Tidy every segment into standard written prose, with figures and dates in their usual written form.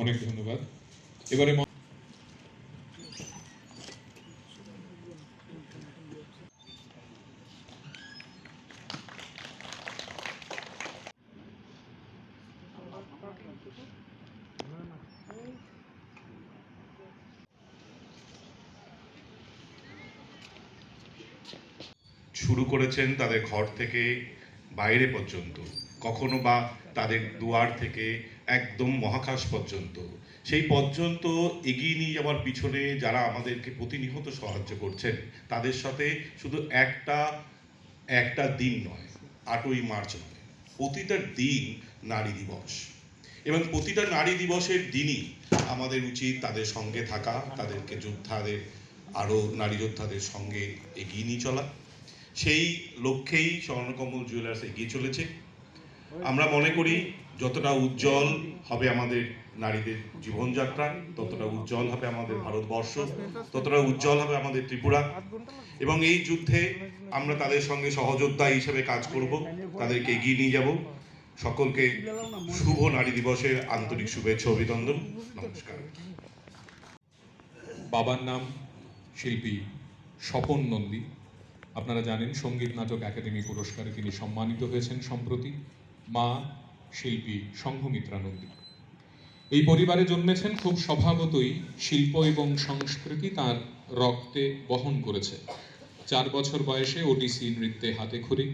অনেক ধন্যবাদ। এবারে শুরু করেছেন তাদের ঘর থেকে বাইরে পর্যন্ত, কখনো বা তাদের দুয়ার থেকে একদম মহাকাশ পর্যন্ত, সেই পর্যন্ত এগিয়ে নিয়ে যাওয়ার পিছনে যারা আমাদেরকে প্রতিনিয়ত সাহায্য করছেন, তাদের সাথে শুধু একটা দিন নয়, 8ই মার্চ নয়, প্রতিটা দিন নারী দিবস। এবং প্রতিটা নারী দিবসের দিনই আমাদের উচিত তাদের সঙ্গে থাকা, তাদেরকে যোদ্ধাদের, আরও নারী যোদ্ধাদের সঙ্গে এগিয়ে নিয়ে চলা। সেই লক্ষ্যেই স্বর্ণকমল জুয়েলার্স এগিয়ে চলেছে। আমরা মনে করি যতটা উজ্জ্বল হবে আমাদের নারীদের জীবনযাত্রা, ততটা উজ্জ্বল হবে আমাদের ভারতবর্ষ, ততটা উজ্জ্বল হবে আমাদের ত্রিপুরা। এবং এই যুদ্ধে আমরা তাদের সঙ্গে সহযোদ্ধা হিসেবে কাজ করব, তাদেরকে এগিয়ে নিয়ে যাব। সকলকে শুভ নারী দিবসের আন্তরিক শুভেচ্ছা অভিনন্দন। নমস্কার। বাবার নাম শিল্পী স্বপন নন্দী। আপনারা জানেন সঙ্গীত নাটক একাডেমি পুরস্কারে তিনি সম্মানিত হয়েছেন সম্প্রতি। মা শিল্পী সংঘমিত্রা নন্দী। এই পরিবারে জন্মেছেন, খুব স্বভাবতই শিল্প এবং সংস্কৃতি তার রক্তে বহন করেছে। 4 বছর বয়সে ওডিসি নৃত্যে হাতেখড়ি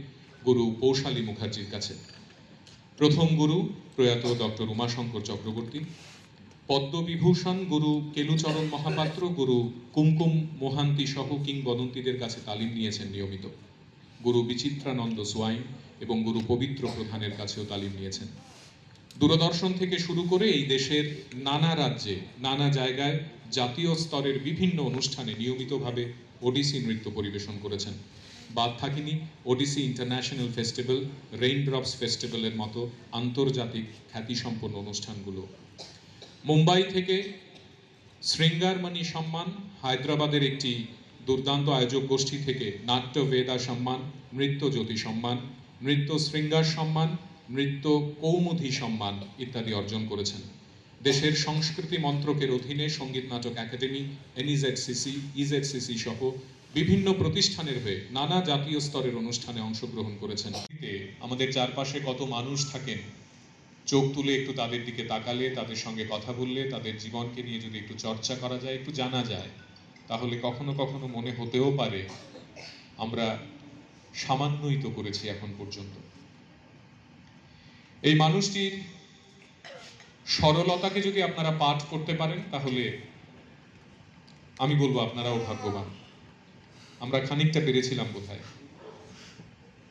গুরু পৌশালী মুখার্জির কাছে। প্রথম গুরু প্রয়াত ডক্টর উমাশঙ্কর চক্রবর্তী, পদ্মবিভূষণ গুরু কেলুচরণ মহাপাত্র, গুরু কুমকুম মোহান্তি সহ কিংবদন্তীদের কাছে তালিম নিয়েছেন নিয়মিত। গুরু বিচিত্রানন্দ সোয়াইন এবং গুরু পবিত্র প্রধানের কাছেও তালিম নিয়েছেন। দূরদর্শন থেকে শুরু করে এই দেশের নানা রাজ্যে, নানা জায়গায় জাতীয় স্তরের বিভিন্ন অনুষ্ঠানে নিয়মিতভাবে ওডিসি নৃত্য পরিবেশন করেছেন। বাদ থাকেনি ওডিসি ইন্টারন্যাশনাল ফেস্টিভ্যাল, রেইনড্রপস ফেস্টিভ্যালের মতো আন্তর্জাতিক খ্যাতিসম্পন্ন অনুষ্ঠানগুলো। মুম্বাই থেকে শৃঙ্গারমণি সম্মান, হায়দ্রাবাদের একটি দুর্দান্ত আয়োজক গোষ্ঠী থেকে নাট্য বেদা সম্মান, নৃত্য জ্যোতি সম্মান, নৃত্য শৃঙ্গার সম্মান, নৃত্য কৌমুদী সম্মান ইত্যাদি অর্জন করেছেন। দেশের সংস্কৃতি মন্ত্রকের অধীনে সঙ্গীত নাটক একাডেমি, এনইজেডসিসি, ইজেডসিসি সহ বিভিন্ন প্রতিষ্ঠানের হয়ে নানা জাতীয় স্তরের অনুষ্ঠানে অংশগ্রহণ করেছেন। আমাদের চারপাশে কত মানুষ থাকেন, চোখ তুলে একটু তাদের দিকে তাকালে, তাদের সঙ্গে কথা বললে, তাদের জীবনকে নিয়ে যদি একটু চর্চা করা যায়, একটু জানা যায়, তাহলে কখনো কখনো মনে হতেও পারে আমরা সামান্যই তো করেছি এখন পর্যন্ত। এই মানুষটির সরলতাকে যদি আপনারা পাঠ করতে পারেন, তাহলে আমি বলবো আপনারাও ভাগ্যবান। আমরা খানিকটা পেরেছিলাম বোধহয়।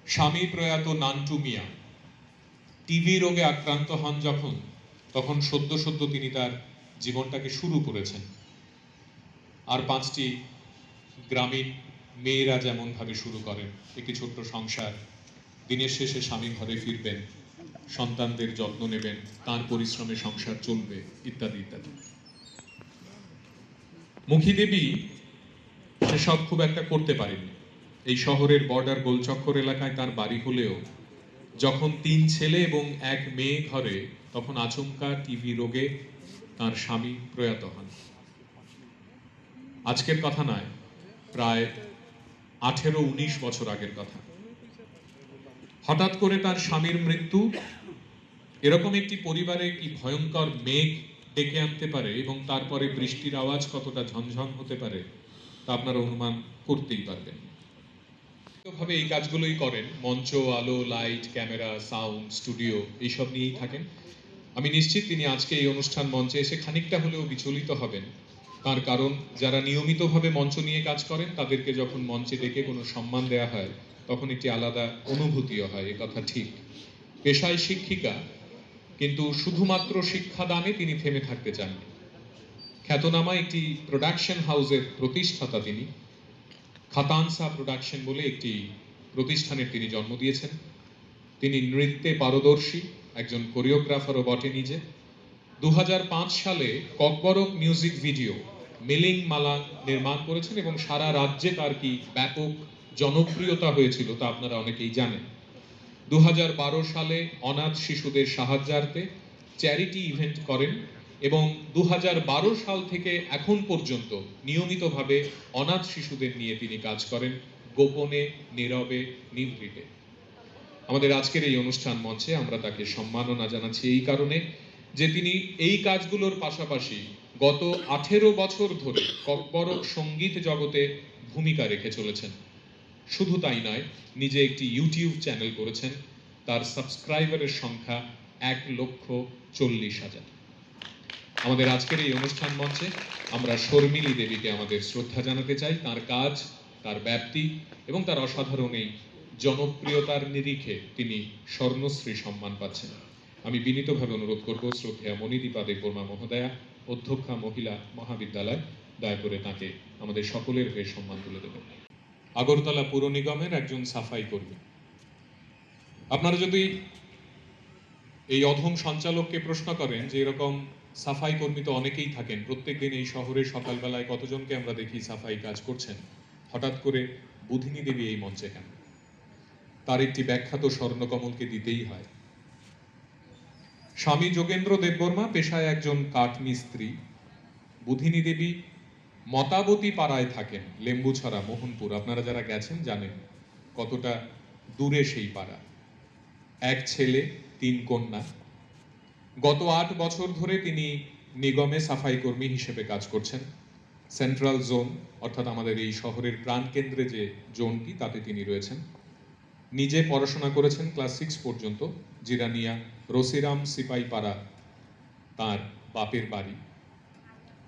স্বামী প্রয়াত নান্টু মিয়া টিবি রোগে আক্রান্ত হন যখন, তখন সদ্য সদ্য তিনি তার জীবনটাকে শুরু করেছেন। আর 5টি গ্রামীণ মেয়েরা যেমনভাবে শুরু করেন একটি ছোট্ট সংসার, দিনের শেষে স্বামী ঘরে ফিরবেন, সন্তানদের যত্ন নেবেন, তার পরিশ্রমে সংসার চলবে, ইত্যাদি ইত্যাদি। মুখী দেবী সেসব খুব একটা করতে পারেননি। এই শহরের বর্ডার গোলচক্কর এলাকায় তার বাড়ি হলেও যখন 3 ছেলে এবং 1 মেয়ে ঘরে, তখন আচমকা টিবি রোগে তার স্বামী প্রয়াত হন। আজকের কথা নয়, প্রায় 18-19 বছর আগের কথা। হঠাৎ করে তার স্বামীর মৃত্যু এরকম একটি পরিবারে কি ভয়ঙ্কর মেঘ ডেকে আনতে পারে এবং তারপরে বৃষ্টির আওয়াজ কতটা ঝনঝন হতে পারে, তা আপনারা অনুমান করতেই পারবেন। ভাবে এই কাজগুলোই করেন, মঞ্চ, আলো, লাইট, ক্যামেরা, সাউন্ড, স্টুডিও এইসব নিয়েই থাকেন। আমি নিশ্চিত তিনি আজকে এই অনুষ্ঠান মঞ্চে এসে খানিকটা হলেও বিচলিত হবেন, তার কারণ যারা নিয়মিতভাবে মঞ্চ নিয়ে কাজ করেন তাদেরকে যখন মঞ্চে ডেকে কোনো সম্মান দেওয়া হয়, তখন একটি আলাদা অনুভূতিও হয়, এ কথা ঠিক। পেশায় শিক্ষিকা, কিন্তু শুধুমাত্র শিক্ষাদানে তিনি থেমে থাকতে চাননি। খ্যাতনামা একটি প্রোডাকশন হাউসের প্রতিষ্ঠাতা তিনি। খাতানসা প্রোডাকশন বলে একটি প্রতিষ্ঠানের তিনি জন্ম দিয়েছেন। তিনি নৃত্যে পারদর্শী, একজন কোরিওগ্রাফারও বটে নিজে। 2005 সালে ককবরক মিউজিক ভিডিও মিলিং মালা নির্মাণ করেছেন এবং সারা রাজ্যে তার কি ব্যাপক জনপ্রিয়তা হয়েছিল তা আপনারা অনেকেই জানেন। 2012 সালে অনাথ শিশুদের সাহায্যার্থে চ্যারিটি ইভেন্ট করেন এবং 2012 সাল থেকে এখন পর্যন্ত নিয়মিতভাবে অনাথ শিশুদের নিয়ে তিনি কাজ করেন, গোপনে, নীরবে, নিভৃতে। আমাদের আজকের এই অনুষ্ঠান মঞ্চে আমরা তাকে সম্মাননা জানাচ্ছি এই কারণে যে তিনি এই কাজগুলোর পাশাপাশি গত 18 বছর ধরে ককবরক সঙ্গীত জগতে ভূমিকা রেখে চলেছেন। শুধু তাই নয়, নিজে একটি ইউটিউব চ্যানেল করেছেন, তার সাবস্ক্রাইবারের সংখ্যা 1,40,000। আমাদের আজকের এই অনুষ্ঠান মঞ্চে আমরা শর্মিলী দেবীকে আমাদের শ্রদ্ধা জানাতে চাই। তার কাজ, তার ব্যাপ্তি এবং তার অসাধারণ এই জনপ্রিয়তার নিরিখে তিনি স্বর্ণশ্রী সম্মান পাচ্ছেন। আমি বিনীতভাবে অনুরোধ করব শ্রদ্ধেয়া মণিদীপা দেববর্মা মহোদয়া, অধ্যক্ষা মহিলা মহাবিদ্যালয়, দয়া করে তাকে আমাদের সকলের হয়ে সম্মান তুলে দেবেন। আগরতলা পুর নিগমের একজন সাফাই কর্মী। আপনারা যদি এই অধম সঞ্চালককে প্রশ্ন করেন যে এরকম সাফাই কর্মী তো অনেকেই থাকেন, প্রত্যেকদিন এই শহরে সকালবেলায় কতজনকে আমরা দেখি সাফাই কাজ করছেন, হঠাৎ করে বুধিনী দেবী এই মঞ্চে কেন? তার একটি ব্যাখ্যা তো স্বর্ণকমলকে দিতেই হয়। স্বামী যোগেন্দ্র দেববর্মা পেশায় একজন কাঠমিস্ত্রি। বুধিনী দেবী মতাবতী পাড়ায় থাকেন, লেম্বুছড়া, মোহনপুর। আপনারা যারা গেছেন জানেন কতটা দূরে সেই পাড়া। এক ছেলে, 3 কন্যা। গত 8 বছর ধরে তিনি নিগমে সাফাই কর্মী হিসেবে কাজ করছেন। সেন্ট্রাল জোন অর্থাৎ আমাদের এই শহরের প্রাণকেন্দ্রে যে জোনটি, তাতে তিনি রয়েছেন। নিজে পড়াশোনা করেছেন ক্লাস 6 পর্যন্ত। জিরানিয়া রসিরাম সিপাইপাড়া তার বাপের বাড়ি।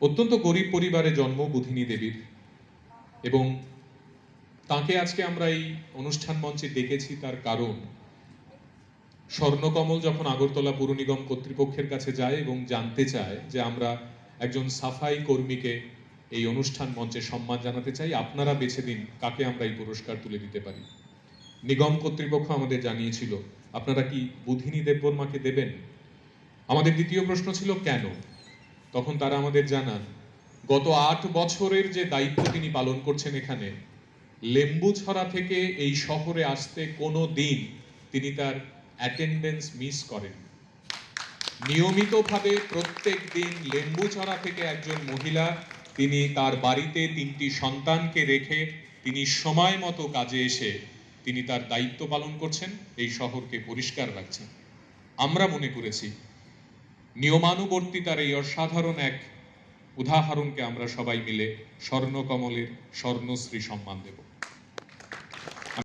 অত্যন্ত গরিব পরিবারে জন্ম বুধিনী দেবীর, এবং তাকে আজকে আমরা এই অনুষ্ঠান মঞ্চে ডেকেছি তার কারণ স্বর্ণকমল যখন আগরতলা পুর নিগম কর্তৃপক্ষের কাছে যায় এবং জানতে চায় যে আমরা একজন সাফাই কর্মীকে এই অনুষ্ঠান মঞ্চে সম্মান জানাতে চাই, আপনারা বেছে দিন কাকে আমরা এই পুরস্কার তুলে দিতে পারি। নিগম কর্তৃপক্ষ আমাদের জানিয়েছিল আপনারা কি বুধিনী দেববর্মাকে দেবেন। আমাদের দ্বিতীয় প্রশ্ন ছিল কেন। তখন তারা আমাদের জানান গত 8 বছরের যে দায়িত্ব তিনি পালন করছেন এখানে, লেম্বুছড়া থেকে এই শহরে আসতে কোনো দিন তিনি তার অ্যাটেন্ডেন্স মিস করেন। নিয়মিতভাবে প্রত্যেক দিন লেম্বুছড়া থেকে একজন মহিলা, তিনি তার বাড়িতে 3টি সন্তানকে রেখে তিনি সময় মতো কাজে এসে তিনি তার দায়িত্ব পালন করছেন, এই শহরকে পরিষ্কার রাখছেন। আমরা মনে করেছি নিয়মানুবর্তিতার এই অসাধারণ এক উদাহরণকে আমরা সবাই মিলে স্বর্ণকমলের স্বর্ণশ্রী সম্মান দেব।